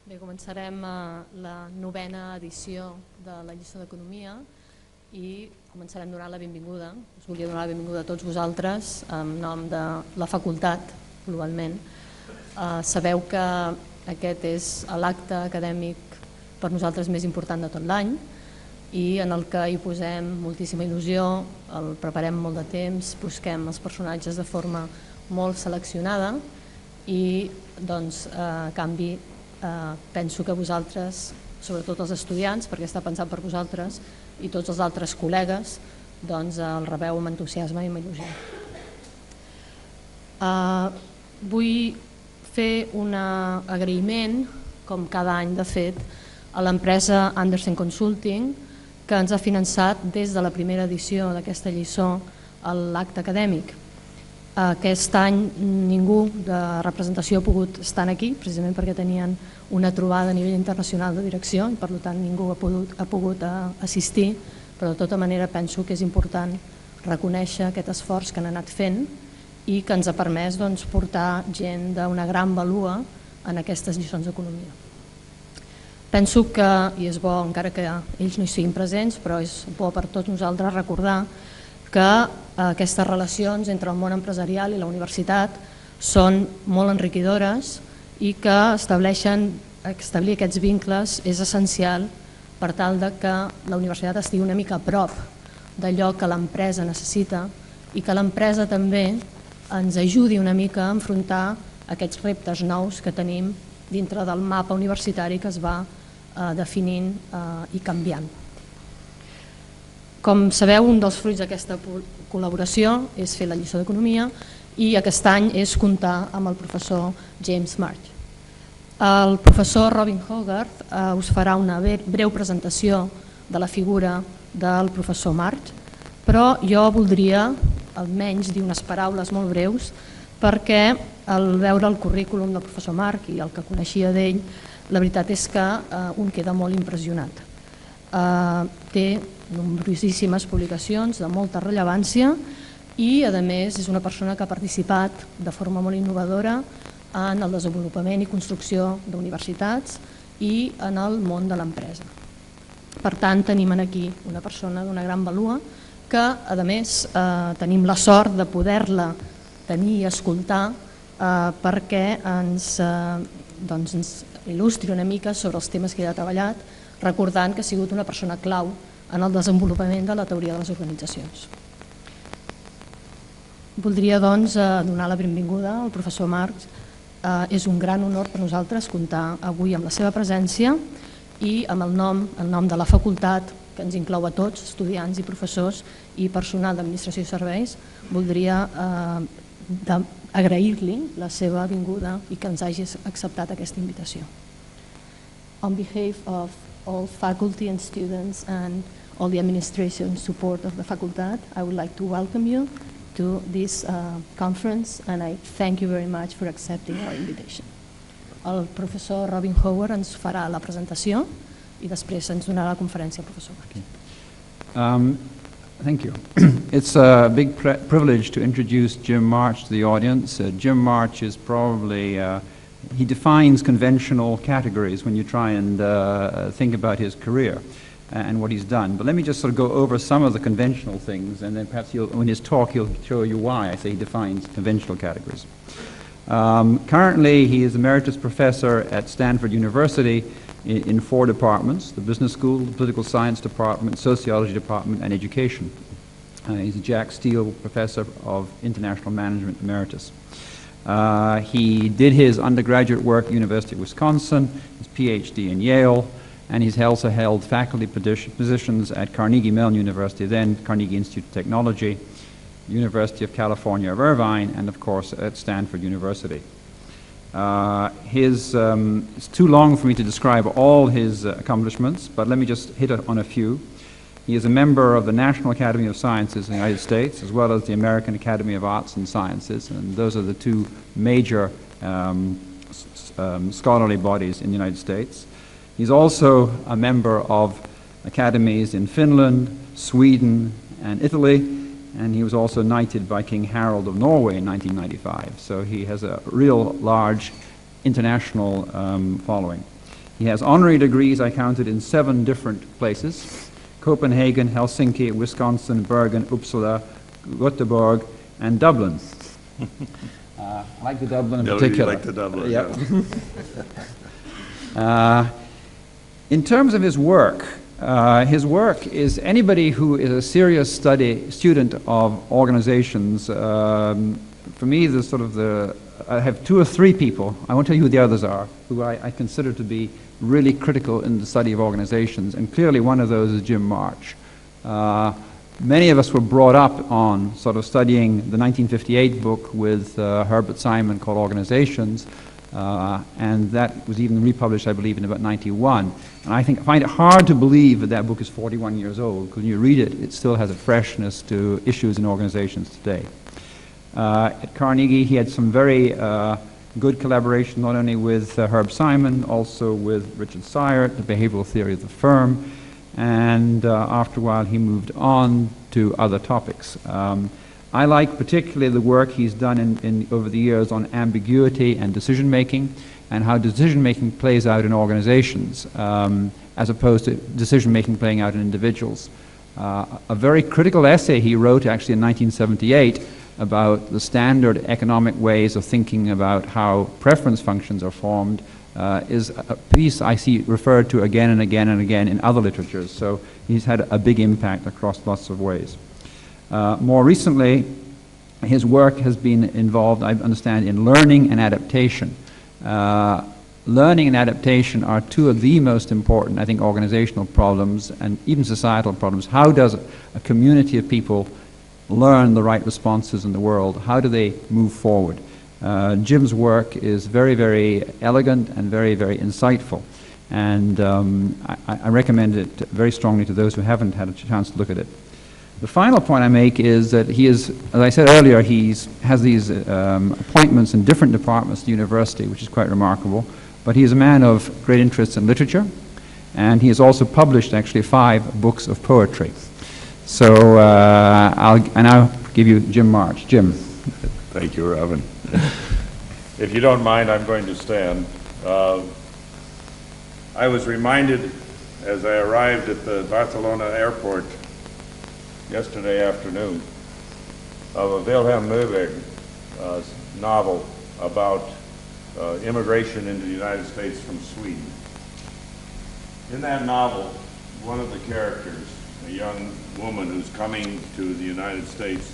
Bé, començarem la 9a edició de la Lliçó d'Economia i començarem donant la benvinguda. Us volia donar la benvinguda a tots vosaltres en nom de la Facultat, globalment. Sabeu que aquest és l'acte acadèmic per nosaltres més important de tot l'any i en el que hi posem moltíssima il·lusió, el preparem molt de temps, busquem els personatges de forma molt seleccionada i doncs, a canvi penso que vosaltres, sobretot els estudiants, perquè està pensat per vosaltres, i tots els altres col·legues, doncs el rebeu amb entusiasme i amb il·lusió. Vull fer un agraïment, com cada any de fet, a l'empresa Andersen Consulting, que ens ha finançat des de la primera edició d'aquesta lliçó l'acte acadèmic. Aquest any ningú de representació ha pogut estar aquí, precisament perquè tenien una trobada a nivell internacional de direcció i per tant ningú ha pogut assistir, però de tota manera penso que és important reconèixer aquest esforç que han anat fent i que ens ha permès portar gent d'una gran vàlua en aquestes lliçons d'economia. Penso que, i és bo encara que ells no hi siguin presents, però és bo per tots nosaltres recordar que aquestes relacions entre el món empresarial i la universitat són molt enriquidores i que establir aquests vincles és essencial per tal que la universitat estigui una mica a prop d'allò que l'empresa necessita i que l'empresa també ens ajudi una mica a enfrontar aquests reptes nous que tenim dintre del mapa universitari que es va definint i canviant. Com sabeu, un dels fruits d'aquesta col·laboració és fer la lliçó d'economia i aquest any és comptar amb el professor James March. El professor Robin Hogarth us farà una breu presentació de la figura del professor March, però jo voldria almenys dir unes paraules molt breus perquè al veure el currículum del professor March i el que coneixia d'ell, la veritat és que un queda molt impressionat. Té nombrosíssimes publicacions de molta rellevància i a més és una persona que ha participat de forma molt innovadora en el desenvolupament i construcció d'universitats i en el món de l'empresa. Per tant, tenim aquí una persona d'una gran vàlua que a més tenim la sort de poder-la tenir i escoltar perquè ens il·lustri una mica sobre els temes que ella ha treballat, recordant que ha sigut una persona clau en el desenvolupament de la teoria de les organitzacions. Voldria doncs donar la benvinguda al professor March. És un gran honor per nosaltres comptar avui amb la seva presència i amb el nom de la facultat, que ens inclou a tots, estudiants i professors i personal d'administració i serveis, voldria agrair-li la seva vinguda i que ens hagi acceptat aquesta invitació. On behalf of all faculty and students and all the administration support of the Facultat, I would like to welcome you to this conference and I thank you very much for accepting our invitation. El professor Robin Howard ens farà la presentació i després ens donarà la conferència al professor March. Thank you. It's a big privilege to introduce Jim March to the audience. Jim March is probably, he defines conventional categories when you try and think about his career and what he's done. But let me just sort of go over some of the conventional things and then perhaps in his talk he'll show you why I say he defines conventional categories. Currently he is Emeritus Professor at Stanford University in 4 departments: the Business School, the Political Science Department, Sociology Department, and Education. He's a Jack Steele Professor of International Management Emeritus. He did his undergraduate work at the University of Wisconsin, his PhD in Yale, and he's also held faculty positions at Carnegie Mellon University, then Carnegie Institute of Technology, University of California of Irvine, and of course at Stanford University. It's too long for me to describe all his accomplishments, but let me just hit on a few. He is a member of the National Academy of Sciences in the United States, as well as the American Academy of Arts and Sciences, and those are the 2 major scholarly bodies in the United States. He's also a member of academies in Finland, Sweden, and Italy, and he was also knighted by King Harold of Norway in 1995. So he has a real large international following. He has honorary degrees, I counted, in 7 different places: Copenhagen, Helsinki, Wisconsin, Bergen, Uppsala, Göteborg, and Dublin. I like the Dublin in particular. You like the Dublin, yep. yeah. In terms of his work is anybody who is a serious student of organizations. For me, I have 2 or 3 people, I won't tell you who the others are, who I consider to be really critical in the study of organizations, and clearly one of those is Jim March. Many of us were brought up on sort of studying the 1958 book with Herbert Simon called Organizations, and that was even republished, I believe, in about 91. And I find it hard to believe that that book is 41 years old, because when you read it, it still has a freshness to issues in organizations today. At Carnegie, he had some very good collaboration, not only with Herb Simon, also with Richard Syrett, the behavioral theory of the firm, and after a while he moved on to other topics. I like particularly the work he's done over the years on ambiguity and decision-making, and how decision-making plays out in organizations, as opposed to decision-making playing out in individuals. A very critical essay he wrote actually in 1978 about the standard economic ways of thinking about how preference functions are formed is a piece I see referred to again and again and again in other literatures. So he's had a big impact across lots of ways. More recently, his work has been involved, I understand, in learning and adaptation. Learning and adaptation are 2 of the most important, I think, organizational problems and even societal problems. How does a community of people learn the right responses in the world? How do they move forward? Jim's work is very, very elegant and very, very insightful. And I recommend it very strongly to those who haven't had a chance to look at it. The final point I make is that he is, as I said earlier, he has these appointments in different departments at the university, which is quite remarkable. But he is a man of great interest in literature, and he has also published actually 5 books of poetry. So I'll now give you Jim March. Jim. Thank you, Robin. If you don't mind, I'm going to stand. I was reminded as I arrived at the Barcelona airport yesterday afternoon of a Wilhelm Moberg novel about immigration into the United States from Sweden. In that novel, one of the characters, a young woman who's coming to the United States,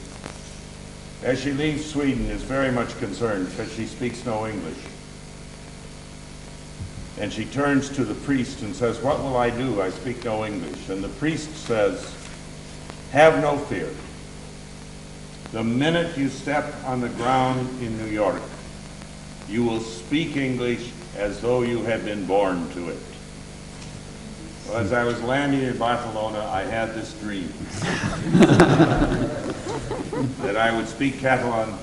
as she leaves Sweden, is very much concerned because she speaks no English. And she turns to the priest and says, "What will I do? I speak no English." And the priest says, "Have no fear. The minute you step on the ground in New York, you will speak English as though you had been born to it." Well, as I was landing in Barcelona, I had this dream that I would speak Catalan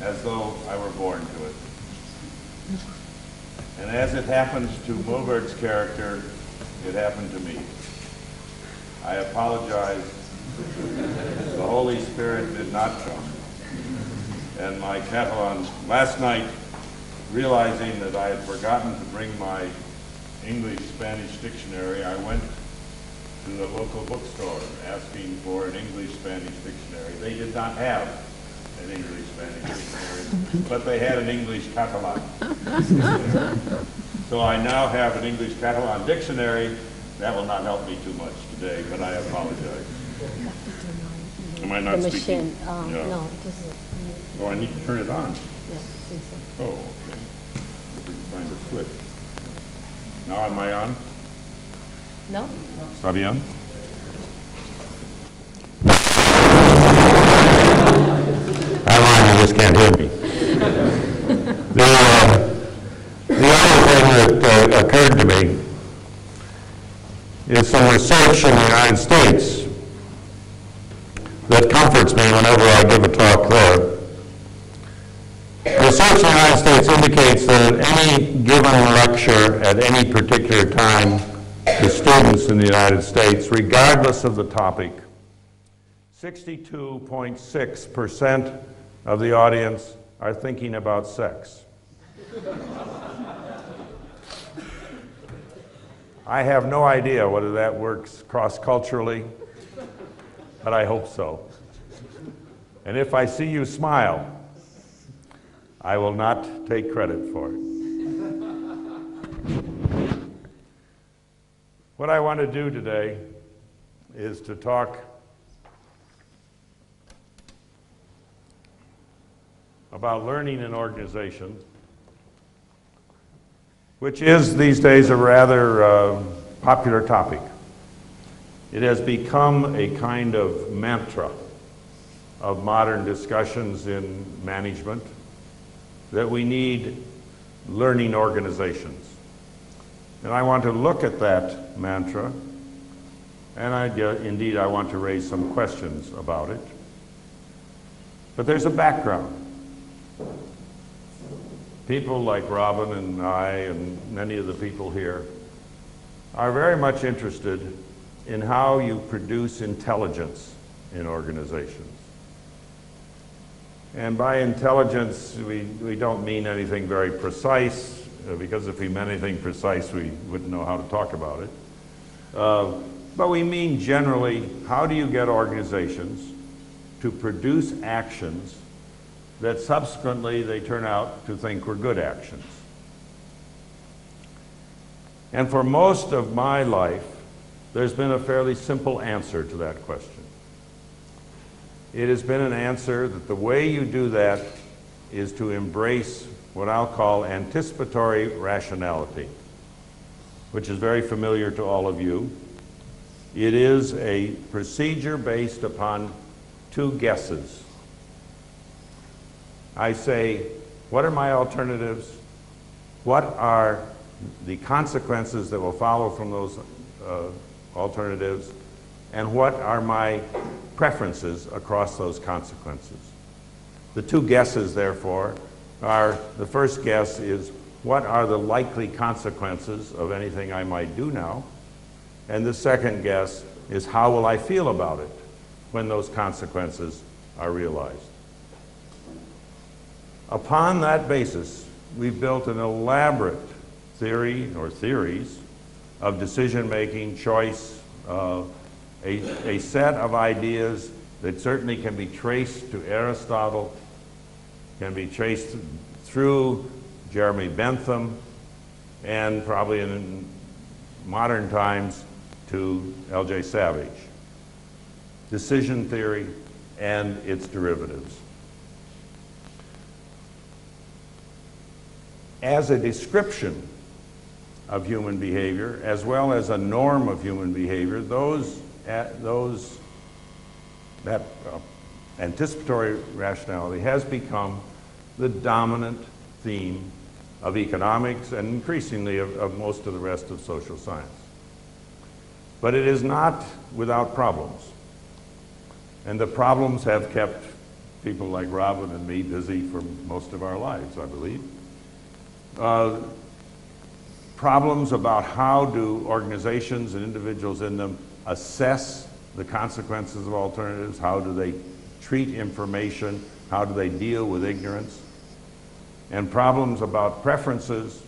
as though I were born to it. And as it happens to Moberg's character, it happened to me. I apologize. The Holy Spirit did not come. And my Catalan, last night, realizing that I had forgotten to bring my English-Spanish dictionary, I went to the local bookstore asking for an English-Spanish dictionary. They did not have an English-Spanish dictionary, but they had an English-Catalan. So I now have an English-Catalan dictionary. That will not help me too much today, but I apologize. Am I not speaking? Yeah. No, it is. Oh, I need to turn it on. Yes, I think so. Oh, okay. Find a flip. Now am I on? No? Está bien? I'm on, you just can't hear me. The other thing that occurred to me is some research in the United States that comforts me whenever I give a talk there. Research in the United States indicates that at any given lecture at any particular time to students in the United States, regardless of the topic, 62.6% of the audience are thinking about sex. I have no idea whether that works cross-culturally, but I hope so. And if I see you smile, I will not take credit for it. What I want to do today is to talk about learning in organization, which is these days a rather popular topic. It has become a kind of mantra of modern discussions in management that we need learning organizations. And I want to look at that mantra, and indeed I want to raise some questions about it. But there's a background. People like Robin and I and many of the people here are very much interested in how you produce intelligence in organizations. And by intelligence, we don't mean anything very precise, because if we meant anything precise, we wouldn't know how to talk about it. But we mean generally, how do you get organizations to produce actions that subsequently they turn out to think were good actions? And for most of my life, there's been a fairly simple answer to that question. It has been an answer that the way you do that is to embrace what I'll call anticipatory rationality, which is very familiar to all of you. It is a procedure based upon two guesses. I say, what are my alternatives? What are the consequences that will follow from those alternatives? And what are my preferences across those consequences? The two guesses, therefore, are, the first guess is, what are the likely consequences of anything I might do now? And the second guess is, how will I feel about it when those consequences are realized? Upon that basis, we've built an elaborate theory or theories of decision-making, choice, a set of ideas that certainly can be traced to Aristotle, can be traced through Jeremy Bentham, and probably in modern times to L.J. Savage. Decision theory and its derivatives. As a description of human behavior, as well as a norm of human behavior, that anticipatory rationality has become the dominant theme of economics and increasingly of most of the rest of social science. But it is not without problems. And the problems have kept people like Robin and me busy for most of our lives, I believe. Problems about how do organizations and individuals in them assess the consequences of alternatives, how do they treat information, how do they deal with ignorance, and problems about preferences,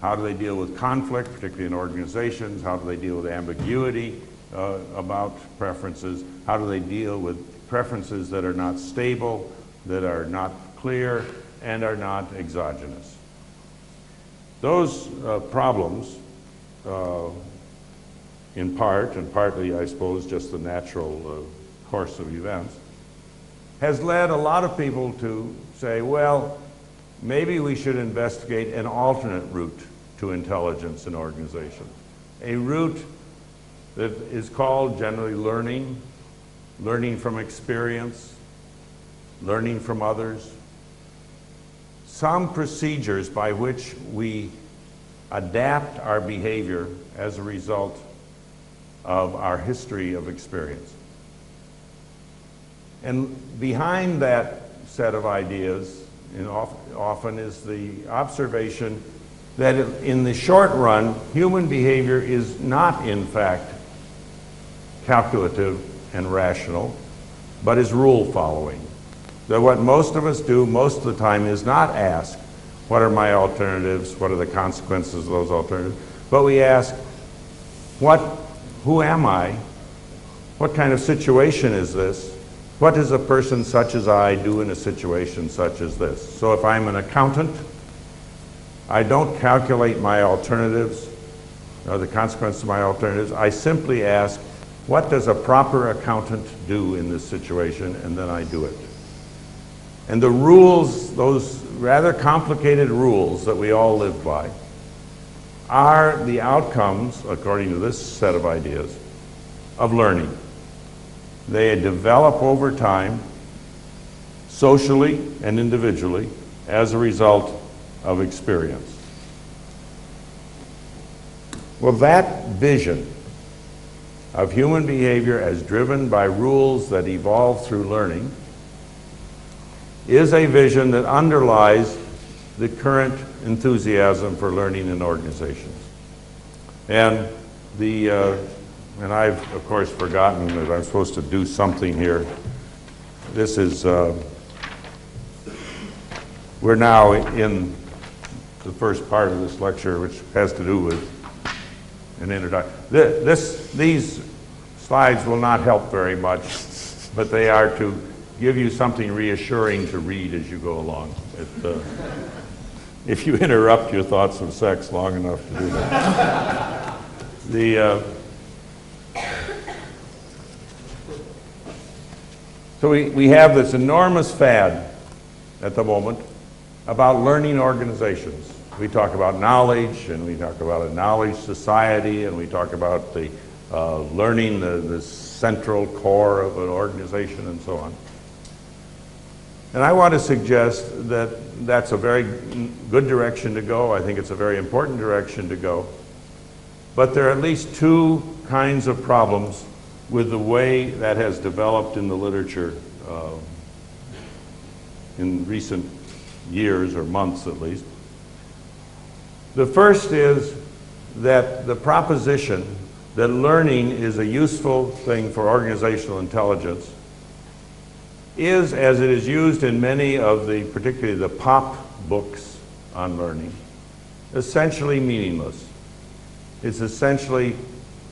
how do they deal with conflict, particularly in organizations, how do they deal with ambiguity about preferences, how do they deal with preferences that are not stable, that are not clear, and are not exogenous. Those problems, in part, and partly, I suppose, just the natural course of events, has led a lot of people to say, well, maybe we should investigate an alternate route to intelligence in organizations. A route that is called generally learning, learning from experience, learning from others. Some procedures by which we adapt our behavior as a result of our history of experience. And behind that set of ideas often is the observation that in the short run, human behavior is not in fact calculative and rational, but is rule following. That what most of us do most of the time is not ask, what are my alternatives, what are the consequences of those alternatives, but we ask, who am I? What kind of situation is this? What does a person such as I do in a situation such as this? So if I'm an accountant, I don't calculate my alternatives or the consequences of my alternatives. I simply ask, what does a proper accountant do in this situation? And then I do it. And the rules, those rather complicated rules that we all live by, are the outcomes, according to this set of ideas, of learning. They develop over time, socially and individually, as a result of experience. Well, that vision of human behavior as driven by rules that evolve through learning is a vision that underlies the current enthusiasm for learning in organizations. And I've, of course, forgotten that I'm supposed to do something here. This is, we're now in the first part of this lecture, which has to do with an introduction. These slides will not help very much, but they are to give you something reassuring to read as you go along. If you interrupt your thoughts of sex long enough to do that. So we have this enormous fad at the moment about learning organizations. We talk about knowledge, and we talk about a knowledge society, and we talk about the learning, the central core of an organization, and so on. And I want to suggest that that's a very good direction to go. I think it's a very important direction to go. But there are at least two kinds of problems with the way that has developed in the literature in recent years, or months at least. The first is that the proposition that learning is a useful thing for organizational intelligence is, as it is used in many of the, particularly the pop books on learning, essentially meaningless. It's essentially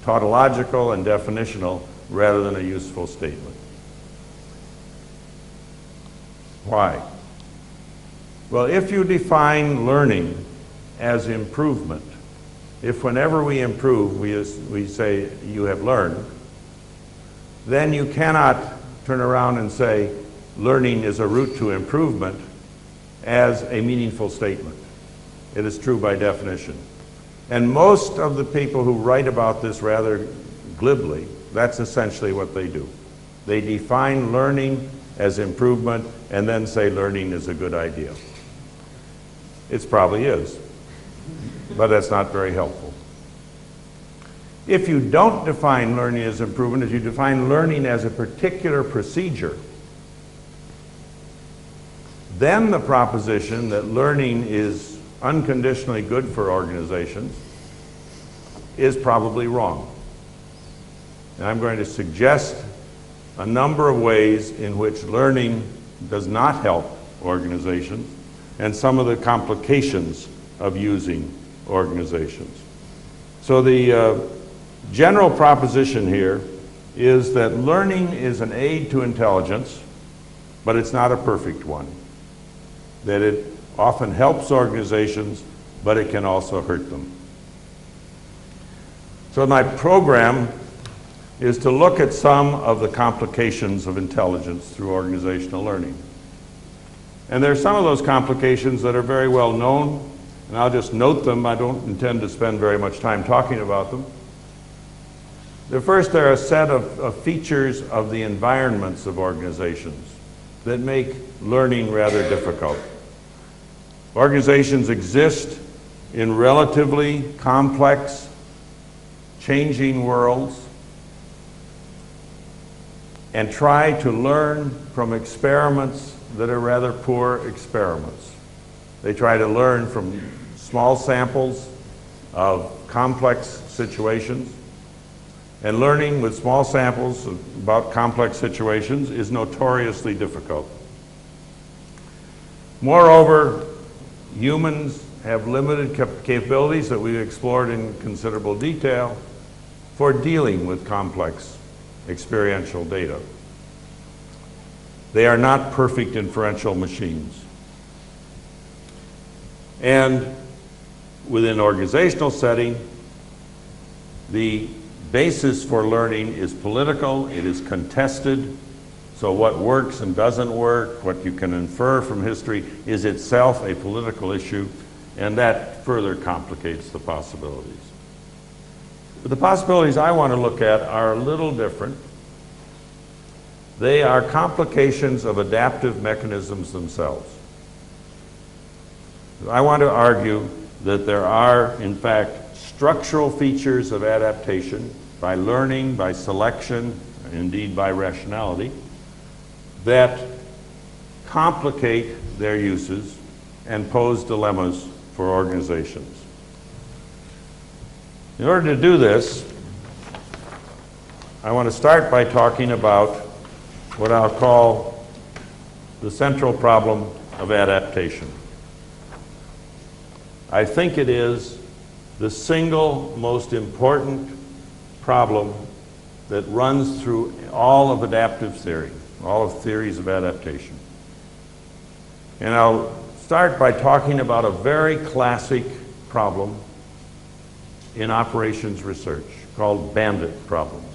tautological and definitional rather than a useful statement. Why? Well, if you define learning as improvement, if whenever we improve we say you have learned, then you cannot turn around and say learning is a route to improvement as a meaningful statement. It is true by definition. And most of the people who write about this rather glibly, that's essentially what they do. They define learning as improvement and then say learning is a good idea. It probably is, but that's not very helpful. If you don't define learning as improvement, if you define learning as a particular procedure, then the proposition that learning is unconditionally good for organizations is probably wrong. And I'm going to suggest a number of ways in which learning does not help organizations and some of the complications of using organizations. So the general proposition here is that learning is an aid to intelligence, but it's not a perfect one. That it often helps organizations, but it can also hurt them. So my program is to look at some of the complications of intelligence through organizational learning. And there are some of those complications that are very well known, and I'll just note them. I don't intend to spend very much time talking about them. The first, there are a set of features of the environments of organizations that make learning rather difficult. Organizations exist in relatively complex, changing worlds and try to learn from experiments that are rather poor experiments. They try to learn from small samples of complex situations, and learning with small samples about complex situations is notoriously difficult. Moreover, humans have limited capabilities that we've explored in considerable detail, for dealing with complex experiential data. They are not perfect inferential machines. And within organizational setting, the basis for learning is political, it is contested, so what works and doesn't work, what you can infer from history, is itself a political issue, and that further complicates the possibilities. But the possibilities I want to look at are a little different. They are complications of adaptive mechanisms themselves. I want to argue that there are, in fact, structural features of adaptation by learning, by selection, and indeed by rationality, that complicate their uses and pose dilemmas for organizations. In order to do this, I want to start by talking about what I'll call the central problem of adaptation. I think it is the single most important problem that runs through all of adaptive theory, all of theories of adaptation. And I'll start by talking about a very classic problem in operations research called bandit problems.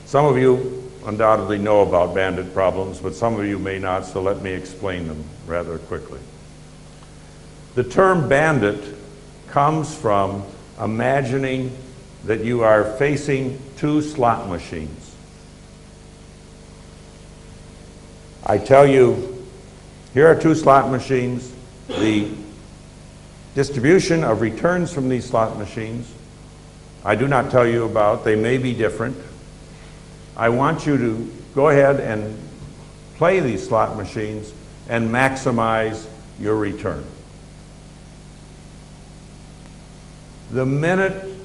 Some of you undoubtedly know about bandit problems, but some of you may not, so let me explain them rather quickly. The term bandit comes from imagining that you are facing two slot machines. I tell you, here are two slot machines. The distribution of returns from these slot machines, I do not tell you about. They may be different. I want you to go ahead and play these slot machines and maximize your return. The minute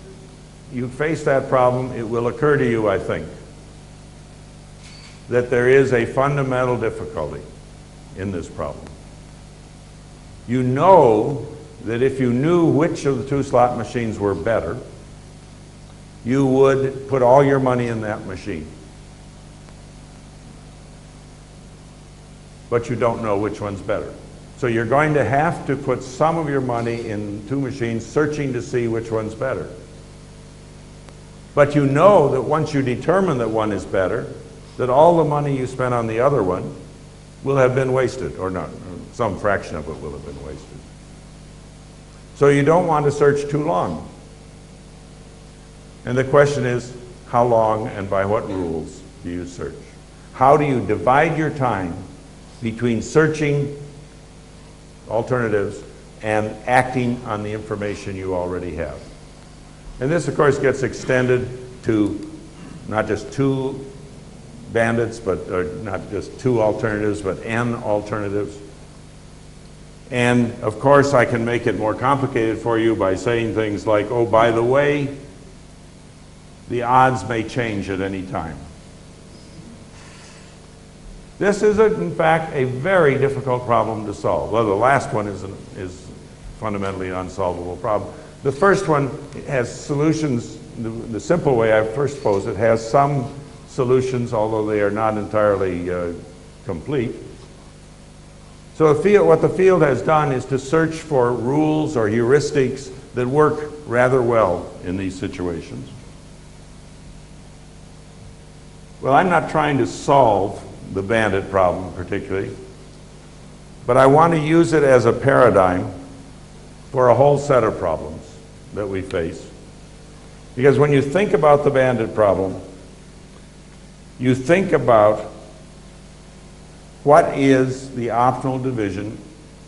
you face that problem, it will occur to you, I think, that there is a fundamental difficulty in this problem. You know that if you knew which of the two slot machines were better, you would put all your money in that machine. But you don't know which one's better. So you're going to have to put some of your money in two machines searching to see which one's better. But you know that once you determine that one is better, that all the money you spent on the other one will have been wasted, or not, some fraction of it will have been wasted. So you don't want to search too long. And the question is, how long and by what rules do you search? How do you divide your time between searching alternatives and acting on the information you already have? And this, of course, gets extended to not just two bandits, or not just two alternatives, but n alternatives. And of course, I can make it more complicated for you by saying things like, oh, by the way, the odds may change at any time. This is, in fact, a very difficult problem to solve. Well, the last one is fundamentally an unsolvable problem. The first one has solutions. The simple way I first posed it has some solutions, although they are not entirely complete. So what the field has done is to search for rules or heuristics that work rather well in these situations. Well, I'm not trying to solve the bandit problem particularly, but I want to use it as a paradigm for a whole set of problems that we face. Because when you think about the bandit problem, you think about what is the optimal division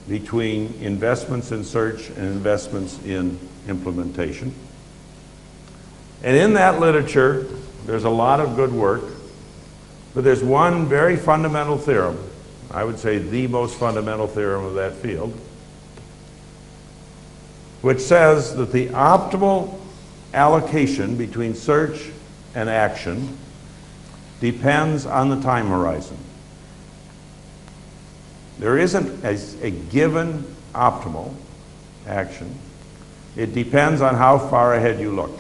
between investments in search and investments in implementation. And in that literature, there's a lot of good work, but there's one very fundamental theorem, I would say the most fundamental theorem of that field, which says that the optimal allocation between search and action depends on the time horizon. There isn't a given optimal action. It depends on how far ahead you look.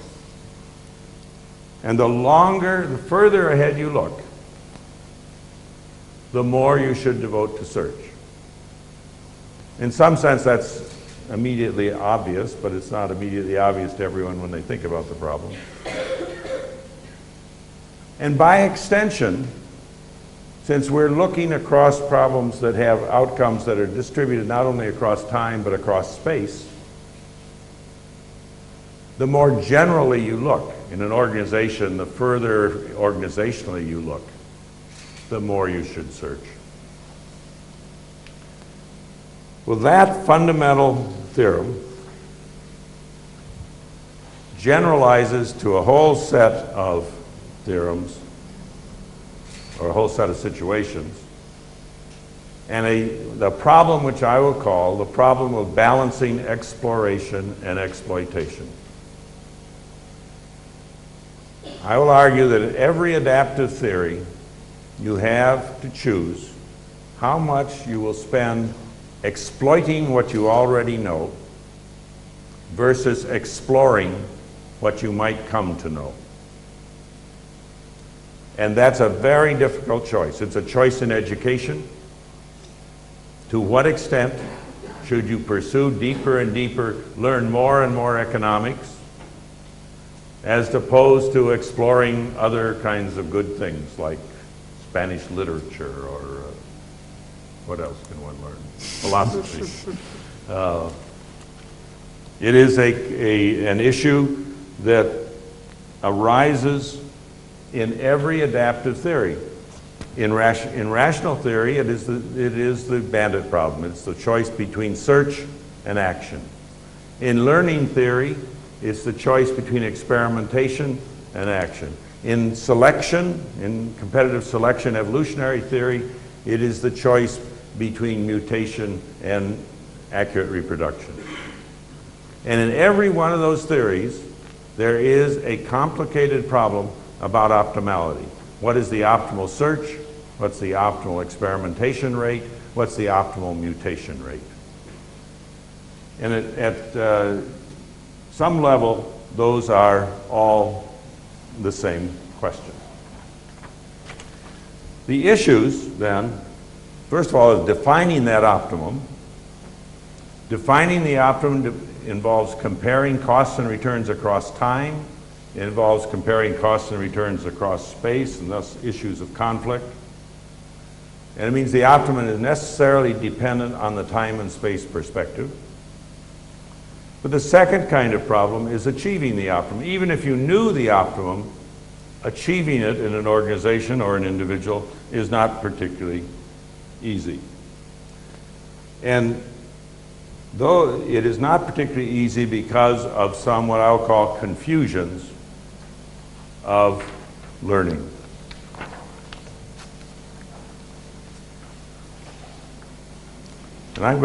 And the further ahead you look, the more you should devote to search. In some sense, that's immediately obvious, but it's not immediately obvious to everyone when they think about the problem. And by extension, since we're looking across problems that have outcomes that are distributed not only across time but across space, the more generally you look in an organization, the further organizationally you look, the more you should search. Well, that fundamental theorem generalizes to a whole set of theorems, or a whole set of situations, and the problem which I will call the problem of balancing exploration and exploitation. I will argue that in every adaptive theory, you have to choose how much you will spend exploiting what you already know versus exploring what you might come to know. And that's a very difficult choice. It's a choice in education. To what extent should you pursue deeper and deeper, learn more and more economics, as opposed to exploring other kinds of good things like Spanish literature or what else can one learn? Philosophy. It is an issue that arises in every adaptive theory. In rational theory, it is the bandit problem. It's the choice between search and action. In learning theory, it's the choice between experimentation and action. In selection, in competitive selection, evolutionary theory, it is the choice between mutation and accurate reproduction. And in every one of those theories, there is a complicated problem about optimality. What is the optimal search? What's the optimal experimentation rate? What's the optimal mutation rate? And at some level, those are all the same question. The issues, then, first of all, is defining that optimum. Defining the optimum involves comparing costs and returns across time. It involves comparing costs and returns across space, and thus issues of conflict. And it means the optimum is necessarily dependent on the time and space perspective. But the second kind of problem is achieving the optimum. Even if you knew the optimum, achieving it in an organization or an individual is not particularly easy. And though it is not particularly easy because of some what I'll call confusions of learning. And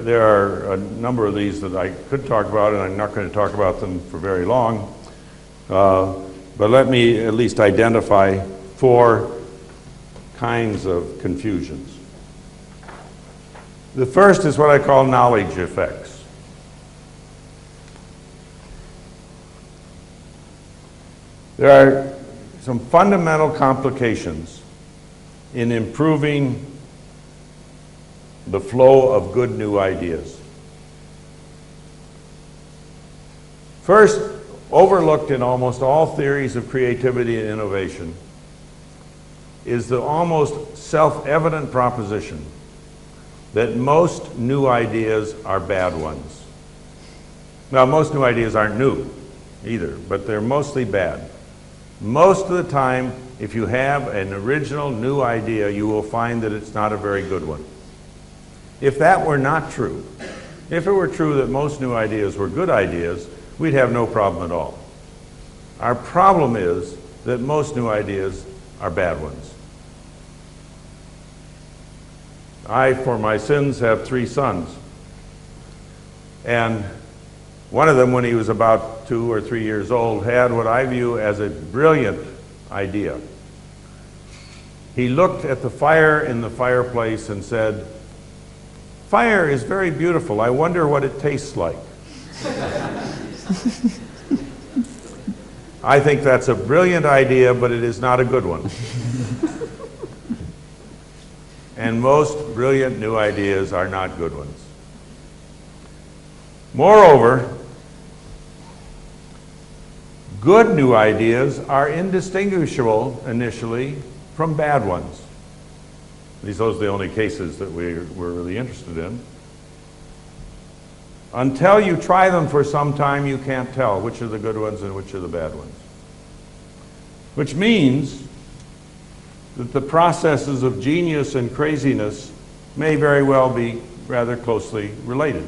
there are a number of these that I could talk about, and I'm not going to talk about them for very long. But let me at least identify 4 kinds of confusions. The first is what I call knowledge effects. There are some fundamental complications in improving the flow of good new ideas. First, overlooked in almost all theories of creativity and innovation is the almost self-evident proposition that most new ideas are bad ones. Now, most new ideas aren't new either, but they're mostly bad. Most of the time, if you have an original new idea, you will find that it's not a very good one. If that were not true, if it were true that most new ideas were good ideas, we'd have no problem at all. Our problem is that most new ideas are bad ones. I, for my sins, have 3 sons. And one of them, when he was about 2 or 3 years old, had what I view as a brilliant idea. He looked at the fire in the fireplace and said, "Fire is very beautiful. I wonder what it tastes like." I think that's a brilliant idea, but it is not a good one. And most brilliant new ideas are not good ones. Moreover, good new ideas are indistinguishable initially from bad ones. Those are the only cases that we're really interested in. Until you try them for some time, you can't tell which are the good ones and which are the bad ones. Which means that the processes of genius and craziness may very well be rather closely related.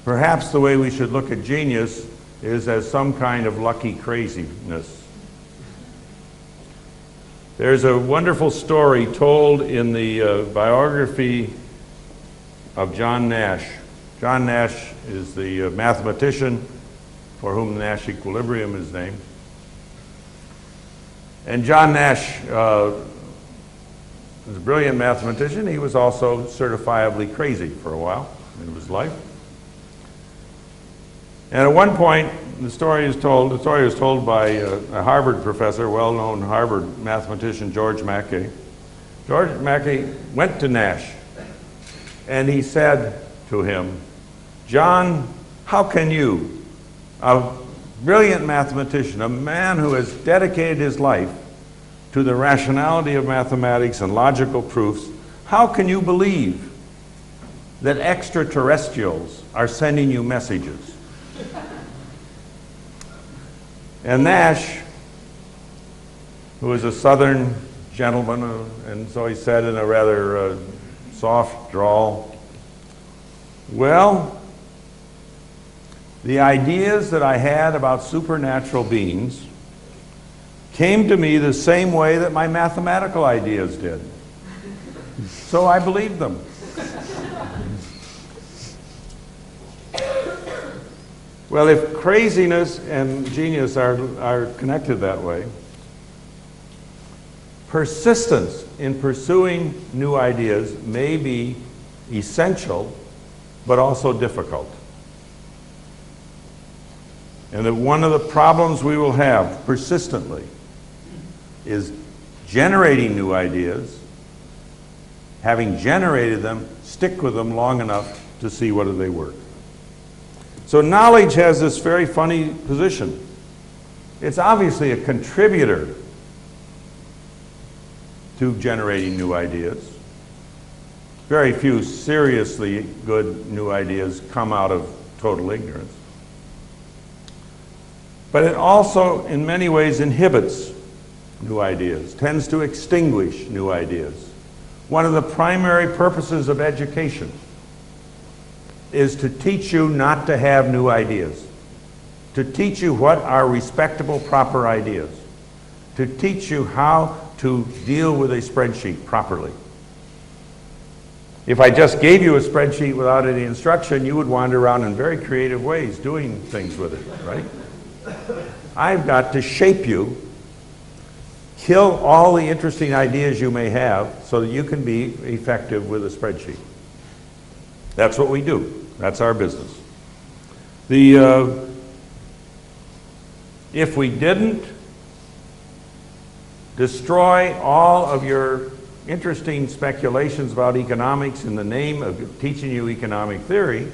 Perhaps the way we should look at genius is as some kind of lucky craziness. There's a wonderful story told in the biography of John Nash. John Nash is the mathematician for whom Nash equilibrium is named. And John Nash was a brilliant mathematician. He was also certifiably crazy for a while in his life. And at one point, the story was told by a Harvard professor, well-known Harvard mathematician, George Mackay. George Mackay went to Nash, and he said to him, "John, how can you, a brilliant mathematician, a man who has dedicated his life to the rationality of mathematics and logical proofs, how can you believe that extraterrestrials are sending you messages?" And Nash, who was a Southern gentleman, and so he said in a rather soft drawl, "Well, the ideas that I had about supernatural beings came to me the same way that my mathematical ideas did. So I believed them." Well, if craziness and genius are connected that way, persistence in pursuing new ideas may be essential, but also difficult. And that one of the problems we will have persistently is generating new ideas, having generated them, stick with them long enough to see whether they work. So knowledge has this very funny position. It's obviously a contributor to generating new ideas. Very few seriously good new ideas come out of total ignorance. But it also, in many ways, inhibits new ideas, tends to extinguish new ideas. One of the primary purposes of education is to teach you not to have new ideas, to teach you what are respectable, proper ideas, to teach you how to deal with a spreadsheet properly. If I just gave you a spreadsheet without any instruction, you would wander around in very creative ways doing things with it, right? I've got to shape you, kill all the interesting ideas you may have so that you can be effective with a spreadsheet. That's what we do. That's our business. If we didn't destroy all of your interesting speculations about economics in the name of teaching you economic theory,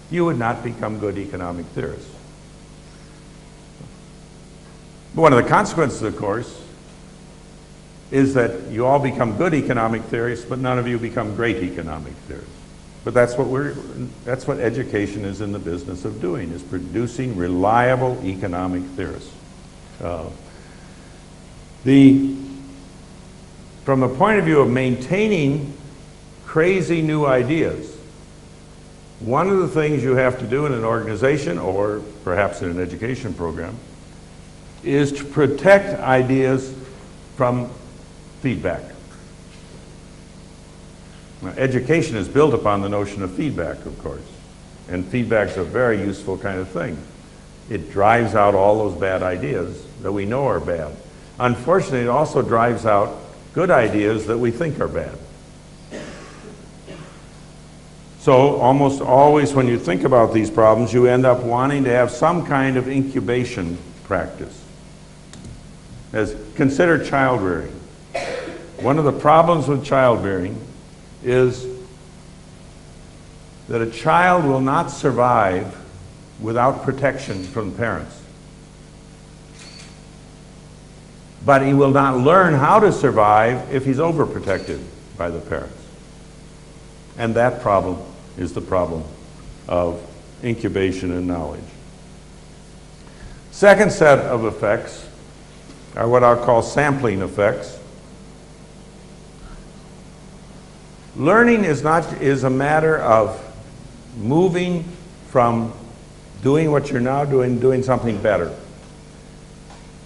you would not become good economic theorists. But one of the consequences, of course, is that you all become good economic theorists, but none of you become great economic theorists. But that's what education is in the business of doing, is producing reliable economic theorists. From the point of view of maintaining crazy new ideas, one of the things you have to do in an organization, or perhaps in an education program, is to protect ideas from feedback. Now, education is built upon the notion of feedback, of course, and feedback's a very useful kind of thing. It drives out all those bad ideas that we know are bad. Unfortunately, it also drives out good ideas that we think are bad. So almost always when you think about these problems, you end up wanting to have some kind of incubation practice. Consider child rearing. One of the problems with child rearing is that a child will not survive without protection from the parents. But he will not learn how to survive if he's overprotected by the parents. And that problem is the problem of incubation and knowledge. Second set of effects are what I'll call sampling effects. Learning is a matter of moving from doing what you're now doing something better,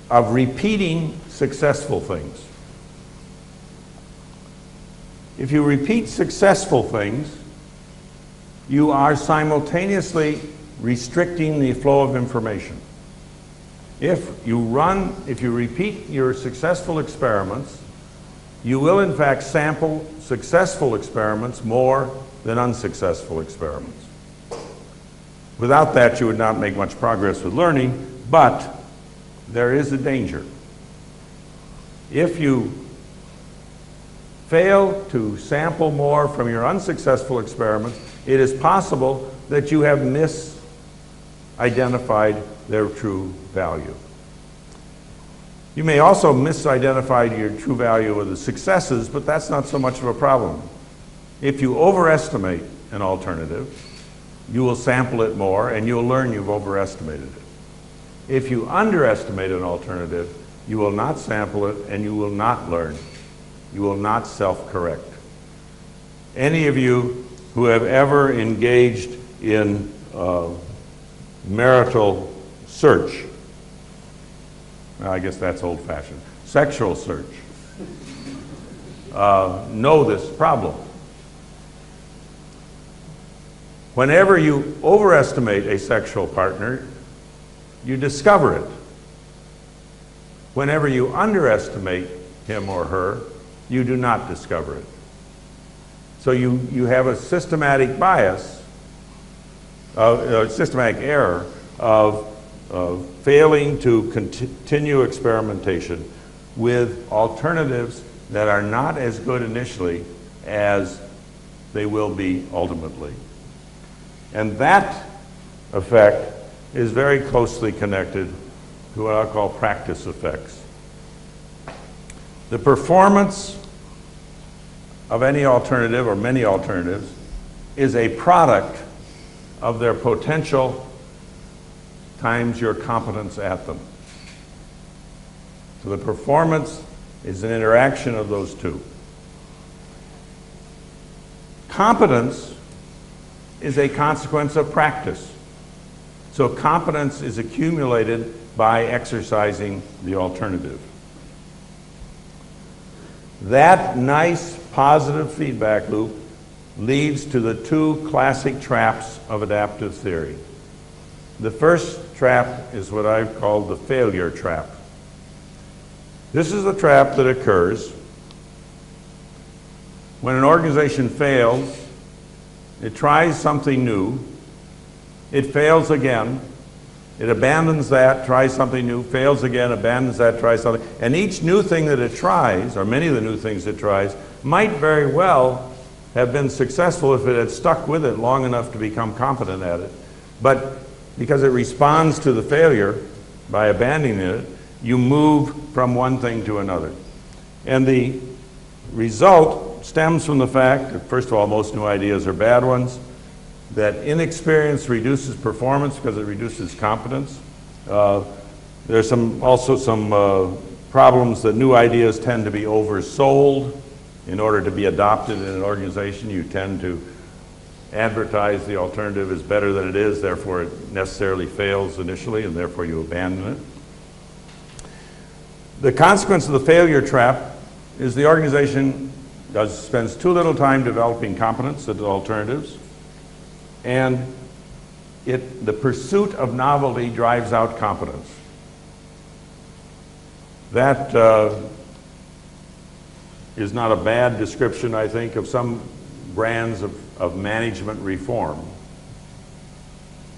of repeating successful things. If you repeat successful things, you are simultaneously restricting the flow of information. If you repeat your successful experiments, you will in fact sample successful experiments more than unsuccessful experiments. Without that, you would not make much progress with learning, but there is a danger. If you fail to sample more from your unsuccessful experiments, it is possible that you have misidentified their true value. You may also misidentify your true value of the successes, but that's not so much of a problem. If you overestimate an alternative, you will sample it more and you'll learn you've overestimated it. If you underestimate an alternative, you will not sample it and you will not learn. You will not self-correct. Any of you who have ever engaged in marital search, well, I guess that's old-fashioned, sexual search, know this problem. Whenever you overestimate a sexual partner, you discover it. Whenever you underestimate him or her, you do not discover it. So you have a systematic bias, a systematic error of failing to continue experimentation with alternatives that are not as good initially as they will be ultimately. And that effect is very closely connected to what I'll call practice effects. The performance of any alternative or many alternatives is a product of their potential times your competence at them. So the performance is an interaction of those two. Competence is a consequence of practice. So competence is accumulated by exercising the alternative. That nice positive feedback loop leads to the two classic traps of adaptive theory. The first trap is what I've called the failure trap. This is the trap that occurs when an organization fails. It tries something new, it fails again, it abandons that, tries something new, fails again, abandons that, tries something. And each new thing that it tries, or many of the new things it tries, might very well have been successful if it had stuck with it long enough to become competent at it. But because it responds to the failure by abandoning it, you move from one thing to another. And the result stems from the fact that, first of all, most new ideas are bad ones, that inexperience reduces performance because it reduces competence. There's also some problems that new ideas tend to be oversold. In order to be adopted in an organization, you tend to advertise the alternative as better than it is, therefore it necessarily fails initially, and therefore you abandon it. The consequence of the failure trap is the organization spends too little time developing competence at the alternatives, and the pursuit of novelty drives out competence. That is not a bad description, I think, of some brands of management reform.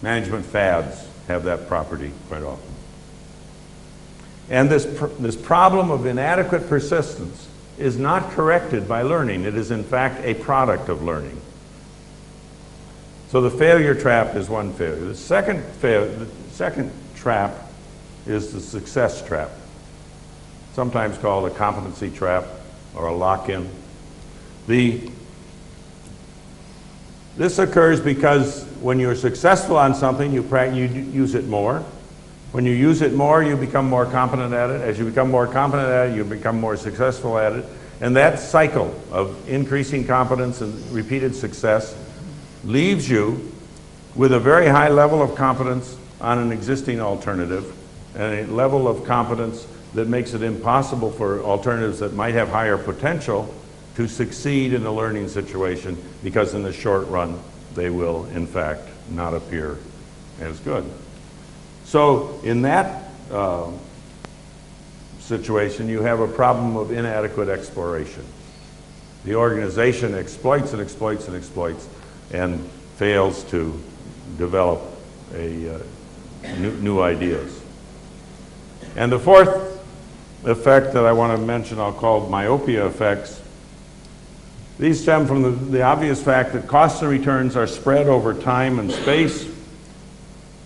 Management fads have that property quite often. And this problem of inadequate persistence is not corrected by learning. It is in fact a product of learning. So the failure trap is one failure. The second trap is the success trap, sometimes called a competency trap or a lock-in. This occurs because when you're successful on something, you use it more. When you use it more, you become more competent at it. As you become more competent at it, you become more successful at it. And that cycle of increasing competence and repeated success leaves you with a very high level of competence on an existing alternative and a level of competence that makes it impossible for alternatives that might have higher potential to succeed in a learning situation, because in the short run they will in fact not appear as good. So in that situation you have a problem of inadequate exploration. The organization exploits and exploits and exploits and fails to develop new ideas. And the fourth effect that I want to mention I'll call myopia effects. These stem from the obvious fact that costs and returns are spread over time and space,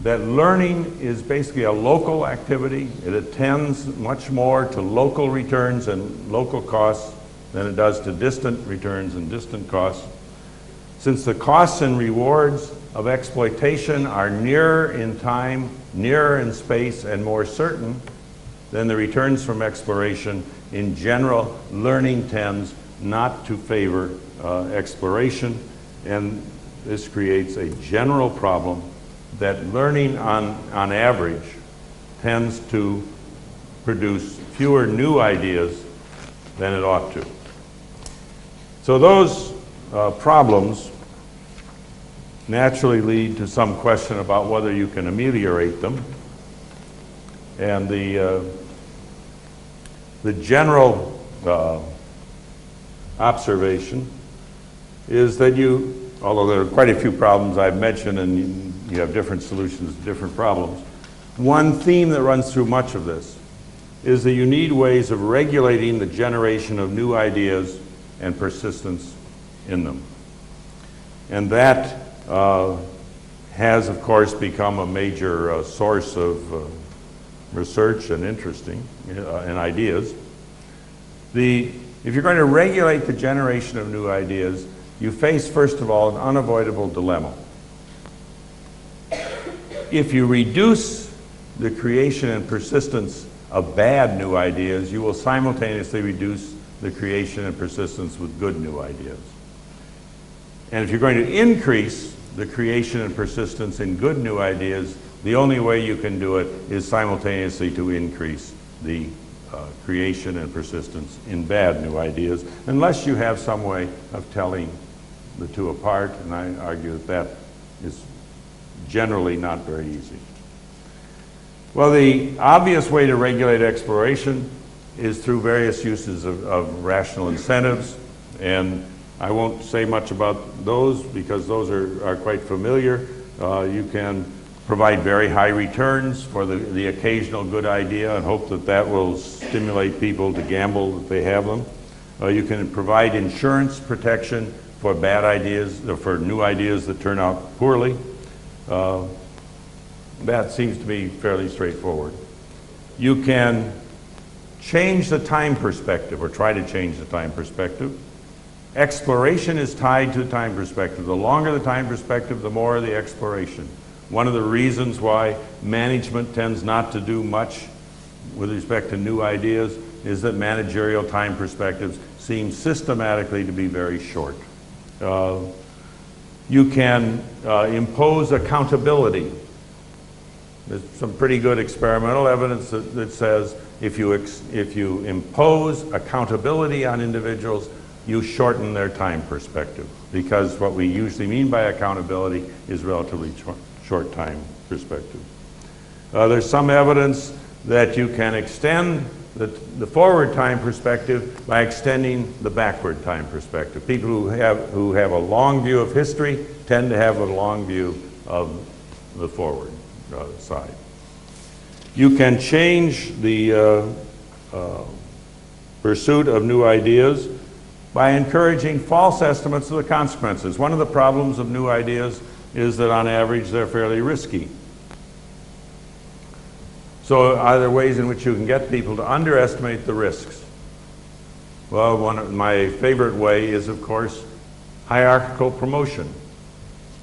that learning is basically a local activity. It attends much more to local returns and local costs than it does to distant returns and distant costs. Since the costs and rewards of exploitation are nearer in time, nearer in space, and more certain than the returns from exploration, in general, learning tends not to favor exploration, and this creates a general problem that learning on average tends to produce fewer new ideas than it ought to. So those problems naturally lead to some question about whether you can ameliorate them. And the general observation is that although there are quite a few problems I've mentioned and you have different solutions to different problems, one theme that runs through much of this is that you need ways of regulating the generation of new ideas and persistence in them. And that has, of course, become a major source of research and interesting and ideas. If you're going to regulate the generation of new ideas, you face, first of all, an unavoidable dilemma. If you reduce the creation and persistence of bad new ideas, you will simultaneously reduce the creation and persistence with good new ideas. And if you're going to increase the creation and persistence in good new ideas, the only way you can do it is simultaneously to increase the creation and persistence in bad new ideas, unless you have some way of telling the two apart, and I argue that that is generally not very easy. Well, the obvious way to regulate exploration is through various uses of rational incentives, and I won't say much about those because those are quite familiar. You can provide very high returns for the occasional good idea and hope that that will stimulate people to gamble that they have them. You can provide insurance protection for bad ideas, or for new ideas that turn out poorly. That seems to be fairly straightforward. You can change the time perspective, or try to change the time perspective. Exploration is tied to time perspective. The longer the time perspective, the more the exploration. One of the reasons why management tends not to do much with respect to new ideas is that managerial time perspectives seem systematically to be very short. You can impose accountability. There's some pretty good experimental evidence that says if you impose accountability on individuals, you shorten their time perspective, because what we usually mean by accountability is relatively short time perspective. There's some evidence that you can extend the forward time perspective by extending the backward time perspective. People who have a long view of history tend to have a long view of the forward side. You can change the pursuit of new ideas by encouraging false estimates of the consequences. One of the problems of new ideas is that on average they're fairly risky. So are there ways in which you can get people to underestimate the risks? Well, one of my favorite way is, of course, hierarchical promotion.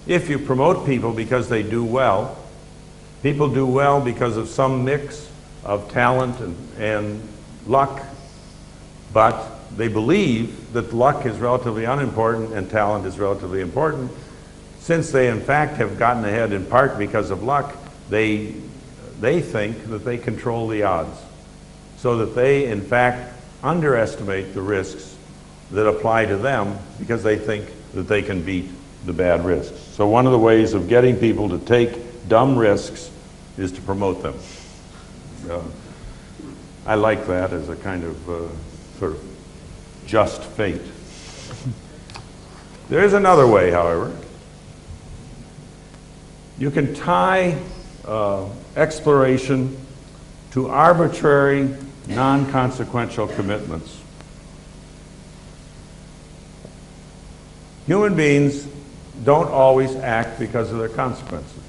If you promote people because they do well, people do well because of some mix of talent and luck, but they believe that luck is relatively unimportant and talent is relatively important. Since they in fact have gotten ahead in part because of luck, they think that they control the odds, so that they in fact underestimate the risks that apply to them because they think that they can beat the bad risks. So one of the ways of getting people to take dumb risks is to promote them. I like that as a kind of sort of just fate. There is another way, however. You can tie exploration to arbitrary, non-consequential commitments. Human beings don't always act because of their consequences.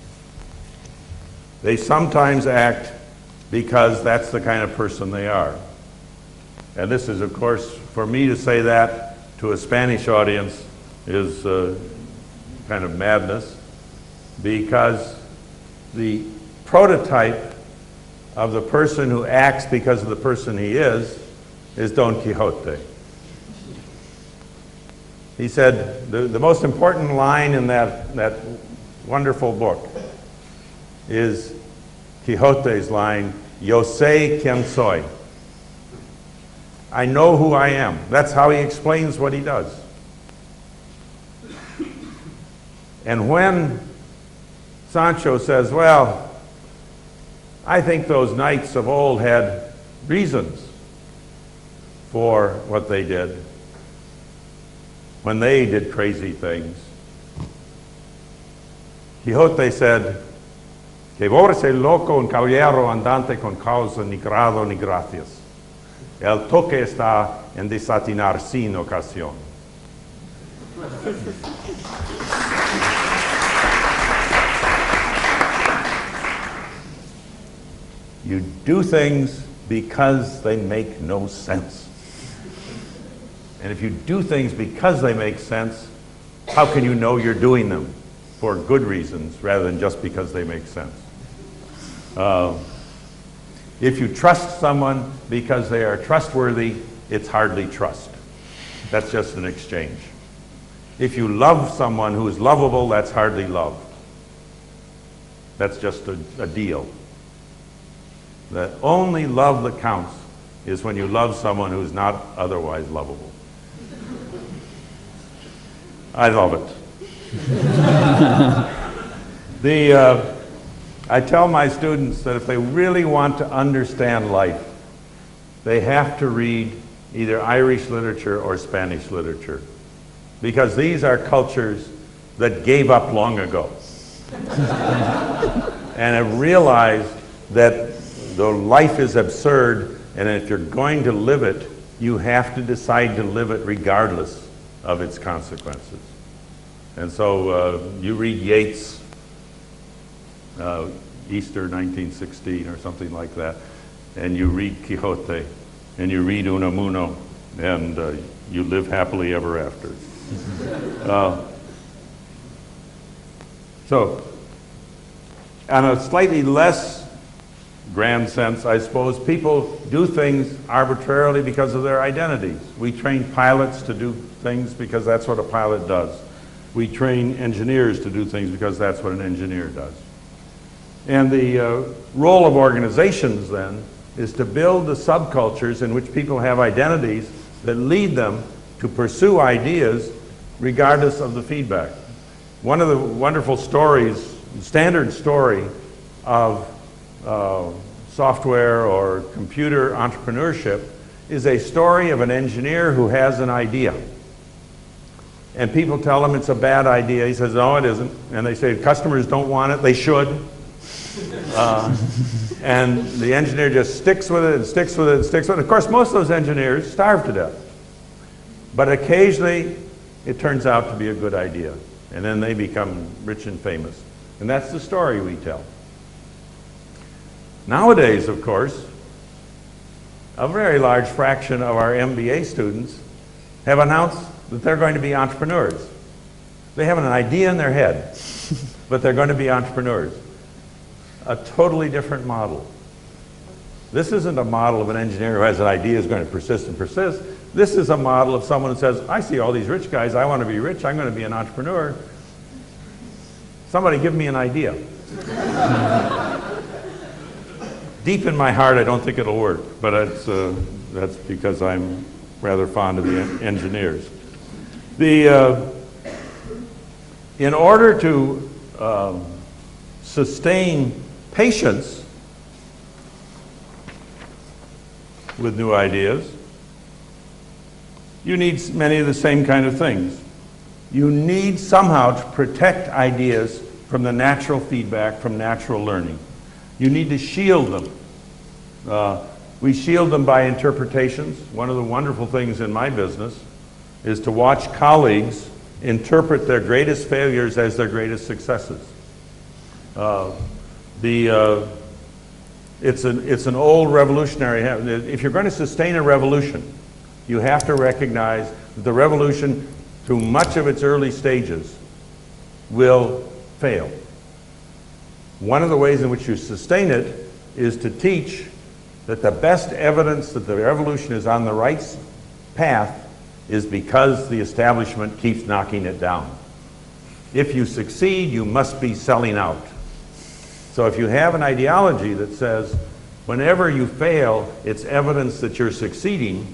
They sometimes act because that's the kind of person they are. And this is, of course, for me to say that to a Spanish audience is kind of madness, because the prototype of the person who acts because of the person he is Don Quixote. He said, the most important line in that wonderful book is Quixote's line, "Yo sé quién soy." I know who I am. That's how he explains what he does. And when Sancho says, well, I think those knights of old had reasons for what they did when they did crazy things, Quixote said, que vorse loco un caballero andante con causa ni grado ni gracias. El toque está en desatinar sin ocasión. You do things because they make no sense. And if you do things because they make sense, how can you know you're doing them for good reasons rather than just because they make sense? If you trust someone because they are trustworthy, it's hardly trust. That's just an exchange. If you love someone who is lovable, that's hardly love. That's just a deal. The only love that counts is when you love someone who's not otherwise lovable. I love it. I tell my students that if they really want to understand life, they have to read either Irish literature or Spanish literature, because these are cultures that gave up long ago and have realized that though life is absurd, and if you're going to live it, you have to decide to live it regardless of its consequences. And so you read Yeats, Easter 1916 or something like that, and you read Quixote, and you read Unamuno, and you live happily ever after. So, on a slightly less grand sense, I suppose, people do things arbitrarily because of their identities. We train pilots to do things because that's what a pilot does. We train engineers to do things because that's what an engineer does. And the role of organizations, then, is to build the subcultures in which people have identities that lead them to pursue ideas regardless of the feedback. One of the wonderful stories, standard story of software or computer entrepreneurship is a story of an engineer who has an idea. And people tell him it's a bad idea. He says, no, it isn't. And they say, customers don't want it. They should. And the engineer just sticks with it and sticks with it and sticks with it. Of course, most of those engineers starve to death. But occasionally, it turns out to be a good idea. And then they become rich and famous. And that's the story we tell. Nowadays, of course, a very large fraction of our MBA students have announced that they're going to be entrepreneurs. They have an idea in their head, but they're going to be entrepreneurs. A totally different model. This isn't a model of an engineer who has an idea is going to persist and persist. This is a model of someone who says, I see all these rich guys, I want to be rich, I'm going to be an entrepreneur. Somebody give me an idea. Deep in my heart, I don't think it'll work, but that's because I'm rather fond of the engineers. In order to sustain patience with new ideas, you need many of the same kind of things. You need somehow to protect ideas from the natural feedback, from natural learning. You need to shield them. We shield them by interpretations. One of the wonderful things in my business is to watch colleagues interpret their greatest failures as their greatest successes. It's an old revolutionary. If you're going to sustain a revolution, you have to recognize that the revolution, through much of its early stages, will fail. One of the ways in which you sustain it is to teach that the best evidence that the revolution is on the right path is because the establishment keeps knocking it down. If you succeed, you must be selling out. So if you have an ideology that says, whenever you fail, it's evidence that you're succeeding,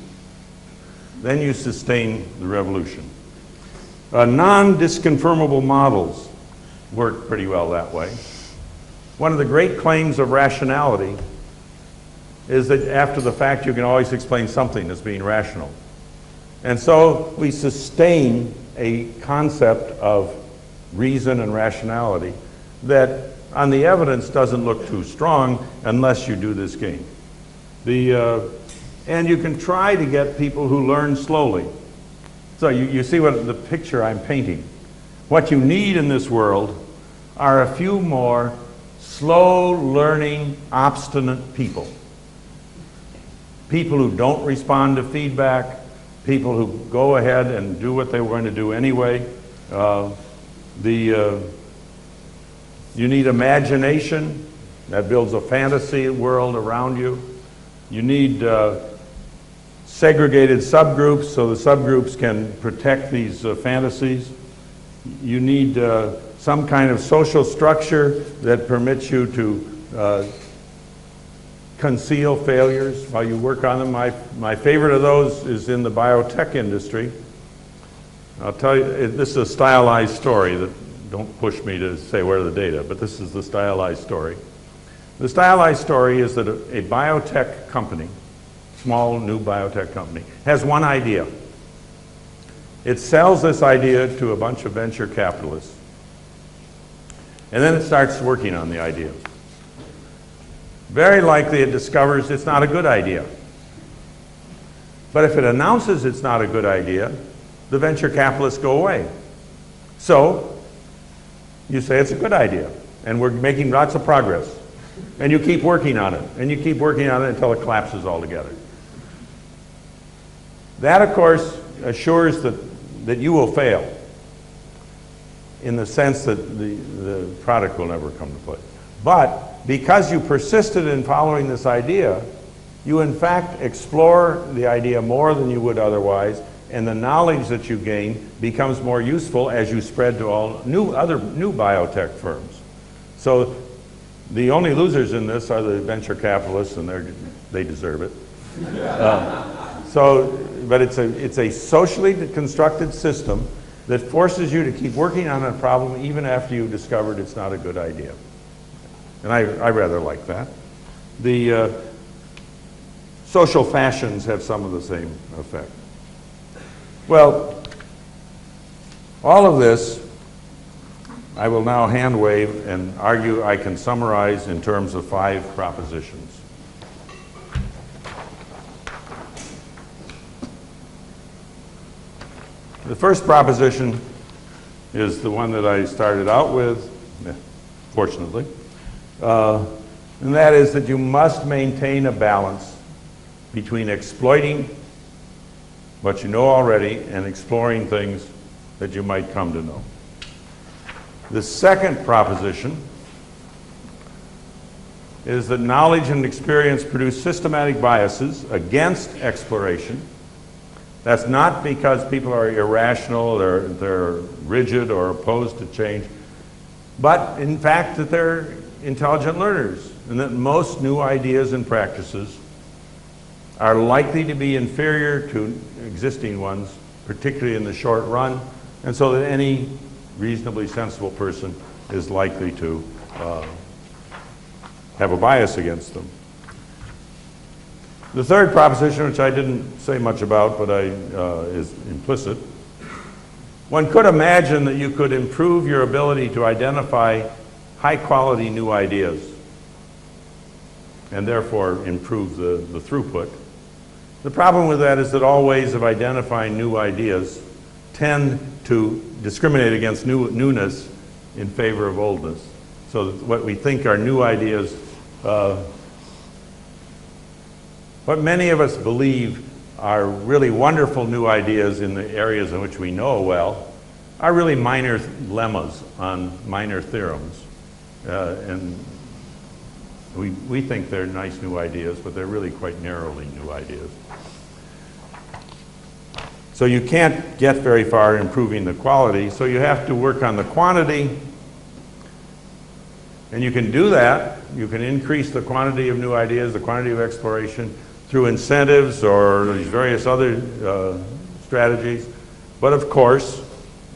then you sustain the revolution. Non-disconfirmable models work pretty well that way. One of the great claims of rationality is that after the fact you can always explain something as being rational. And so we sustain a concept of reason and rationality that on the evidence doesn't look too strong unless you do this game. And you can try to get people who learn slowly. So you see what the picture I'm painting. What you need in this world are a few more slow learning, obstinate people. People who don't respond to feedback, people who go ahead and do what they were going to do anyway. You need imagination that builds a fantasy world around you. You need segregated subgroups so the subgroups can protect these fantasies. You need some kind of social structure that permits you to conceal failures while you work on them. My favorite of those is in the biotech industry. I'll tell you, this is a stylized story. Don't push me to say where the data, but this is the stylized story. The stylized story is that a biotech company, small new biotech company, has one idea. It sells this idea to a bunch of venture capitalists. And then it starts working on the idea. Very likely it discovers it's not a good idea. But if it announces it's not a good idea, the venture capitalists go away. So you say it's a good idea, and we're making lots of progress. And you keep working on it, and you keep working on it until it collapses altogether. That, of course, assures that you will fail in the sense that the product will never come to play. But because you persisted in following this idea, you in fact explore the idea more than you would otherwise, and the knowledge that you gain becomes more useful as you spread to all other new biotech firms. So the only losers in this are the venture capitalists, and they deserve it. But it's a socially constructed system that forces you to keep working on a problem even after you've discovered it's not a good idea. And I rather like that. The social fashions have some of the same effect. Well, all of this I will now hand wave and argue I can summarize in terms of 5 propositions. The first proposition is the one that I started out with, fortunately, and that is that you must maintain a balance between exploiting what you know already and exploring things that you might come to know. The second proposition is that knowledge and experience produce systematic biases against exploration. That's not because people are irrational, they're rigid or opposed to change, but in fact that they're intelligent learners, and that most new ideas and practices are likely to be inferior to existing ones, particularly in the short run, and so that any reasonably sensible person is likely to have a bias against them. The third proposition, which I didn't say much about, but is implicit, one could imagine that you could improve your ability to identify high-quality new ideas and therefore improve the throughput. The problem with that is that all ways of identifying new ideas tend to discriminate against newness in favor of oldness. So that what we think are new ideas, what many of us believe are really wonderful new ideas in the areas in which we know well, are really minor lemmas on minor theorems. And we think they're nice new ideas, but they're really quite narrowly new ideas. So you can't get very far improving the quality, so you have to work on the quantity. And you can do that. You can increase the quantity of new ideas, the quantity of exploration, through incentives or these various other strategies. But of course,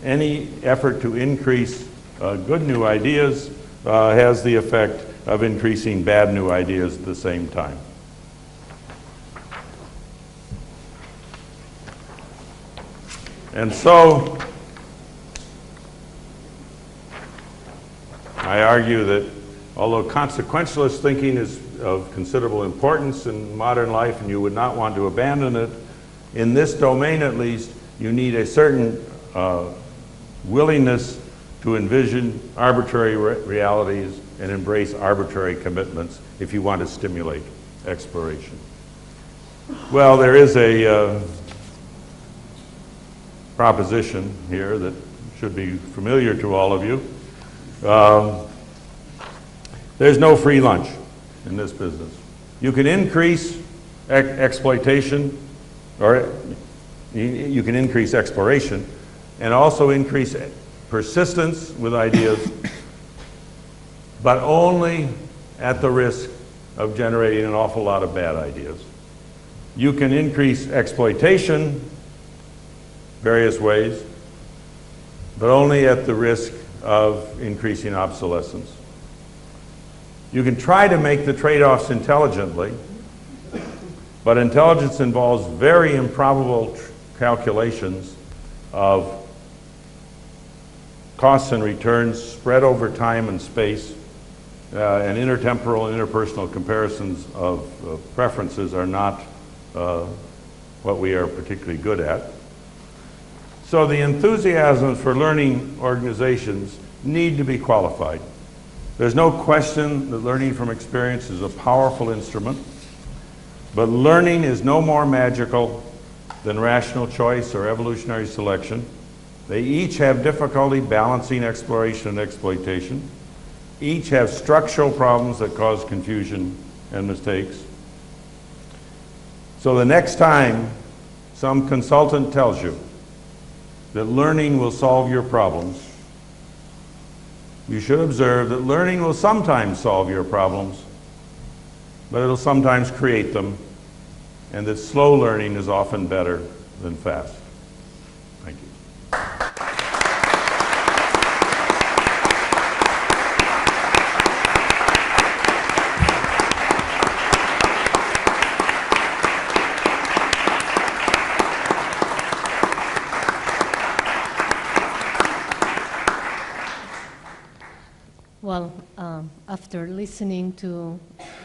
any effort to increase good new ideas has the effect of increasing bad new ideas at the same time. And so I argue that although consequentialist thinking is of considerable importance in modern life and you would not want to abandon it, in this domain at least, you need a certain willingness to envision arbitrary realities and embrace arbitrary commitments if you want to stimulate exploration. Well, there is a proposition here that should be familiar to all of you. There's no free lunch in this business. You can increase exploitation, or you can increase exploration, and also increase persistence with ideas, but only at the risk of generating an awful lot of bad ideas. You can increase exploitation various ways, but only at the risk of increasing obsolescence. You can try to make the trade-offs intelligently, but intelligence involves very improbable calculations of costs and returns spread over time and space, and intertemporal and interpersonal comparisons of preferences are not what we are particularly good at. So the enthusiasm for learning organizations need to be qualified. There's no question that learning from experience is a powerful instrument, but learning is no more magical than rational choice or evolutionary selection. They each have difficulty balancing exploration and exploitation. Each have structural problems that cause confusion and mistakes. So the next time some consultant tells you that learning will solve your problems, you should observe that learning will sometimes solve your problems, but it'll sometimes create them, and that slow learning is often better than fast. Thank you. Well, after listening to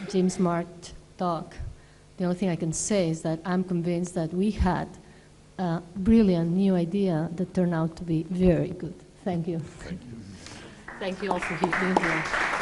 James March's talk, the only thing I can say is that I'm convinced that we had a brilliant new idea that turned out to be very good. Thank you. Thank you. Thank you all for being here.